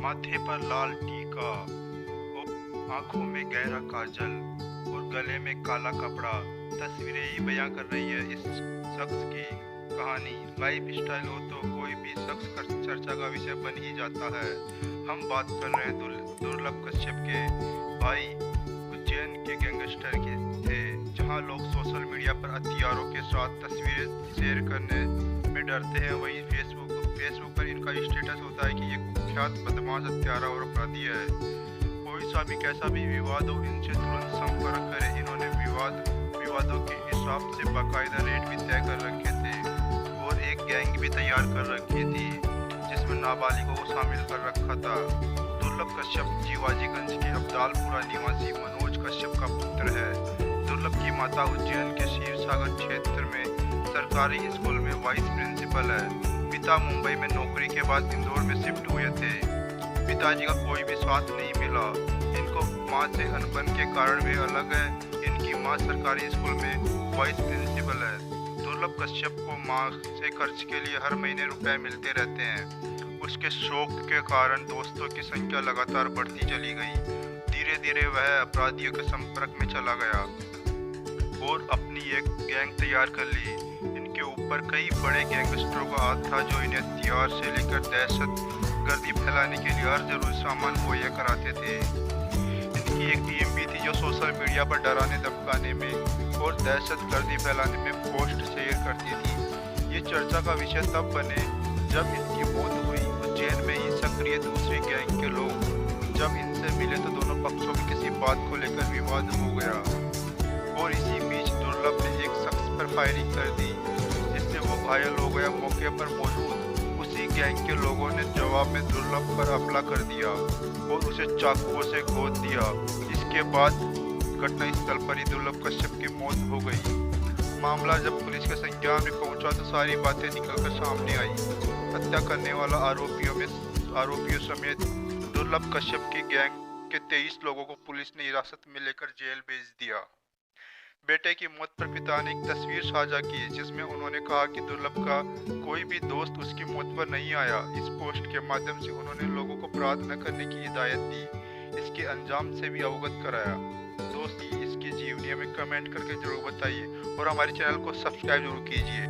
माथे पर लाल टीका और आंखों में गहरा काजल और गले में काला कपड़ा तस्वीरें ही बयां कर रही है इस शख्स की कहानी। लाइफ स्टाइल हो तो कोई भी शख्स चर्चा का विषय बन ही जाता है। हम बात कर रहे हैं दुर्लभ कश्यप के। भाई उज्जैन के गैंगस्टर के थे, जहां लोग सोशल मीडिया पर हथियारों के साथ तस्वीरें शेयर करने में डरते हैं। वहीं फेसबुक पर इनका स्टेटस होता है कि ये कुख्यात बदमाश, हत्यारा और अपराधी है। कोई सा भी कैसा भी विवाद हो, इनसे तुरंत संपर्क करें। इन्होंने विवादों के हिसाब से बाकायदा रेट भी तय कर रखे थे और एक गैंग भी तैयार कर रखी थी जिसमें नाबालिगों को शामिल कर रखा था। दुर्लभ कश्यप जीवाजीगंज के अब्दालपुरा निवासी मनोज कश्यप का पुत्र है। दुर्लभ की माता उज्जैन के क्षीरसागर क्षेत्र में सरकारी स्कूल में वाइस प्रिंसिपल है। पिता मुंबई में नौकरी के बाद इंदौर में शिफ्ट हुए थे। पिताजी का कोई भी साथ नहीं मिला। इनको मां से अनबन के कारण वे अलग है। इनकी मां सरकारी स्कूल में वाइस प्रिंसिपल है। दुर्लभ कश्यप को मां से खर्च के लिए हर महीने रुपए मिलते रहते हैं। उसके शौक के कारण दोस्तों की संख्या लगातार बढ़ती चली गई। धीरे धीरे वह अपराधियों के संपर्क में चला गया और अपनी एक गैंग तैयार कर ली। इनके ऊपर कई बड़े गैंगस्टरों का हाथ था जो इन्हें हथियार से लेकर दहशत गर्दी फैलाने के लिए हर जरूरी सामान मुहैया कराते थे। इनकी एक टीम भी थी जो सोशल मीडिया पर डराने, धमकाने में और दहशत गर्दी फैलाने में पोस्ट शेयर करती थी। ये चर्चा का विषय तब बने जब इनकी मौत हुई। उज्जैन में ही सक्रिय दूसरे गैंग के लोग जब इनसे मिले तो दोनों पक्षों में किसी बात को लेकर विवाद हो गया और इसी बीच दुर्लभ ने एक शख्स पर फायरिंग कर दी जिससे वो घायल हो गया। मौके पर मौजूद उसी गैंग के लोगों ने जवाब में दुर्लभ पर हमला कर दिया और उसे चाकुओं से गोद दिया। इसके बाद घटनास्थल पर ही दुर्लभ कश्यप की मौत हो गई। मामला जब पुलिस के संज्ञान में पहुंचा तो सारी बातें निकलकर सामने आई। हत्या करने वाला आरोपियों समेत दुर्लभ कश्यप की गैंग के 23 लोगों को पुलिस ने हिरासत में लेकर जेल भेज दिया। बेटे की मौत पर पिता ने एक तस्वीर साझा की जिसमें उन्होंने कहा कि दुर्लभ का कोई भी दोस्त उसकी मौत पर नहीं आया। इस पोस्ट के माध्यम से उन्होंने लोगों को अपराध न करने की हिदायत दी, इसके अंजाम से भी अवगत कराया। दोस्ती इसकी जीवनी में कमेंट करके जरूर बताइए और हमारे चैनल को सब्सक्राइब जरूर कीजिए।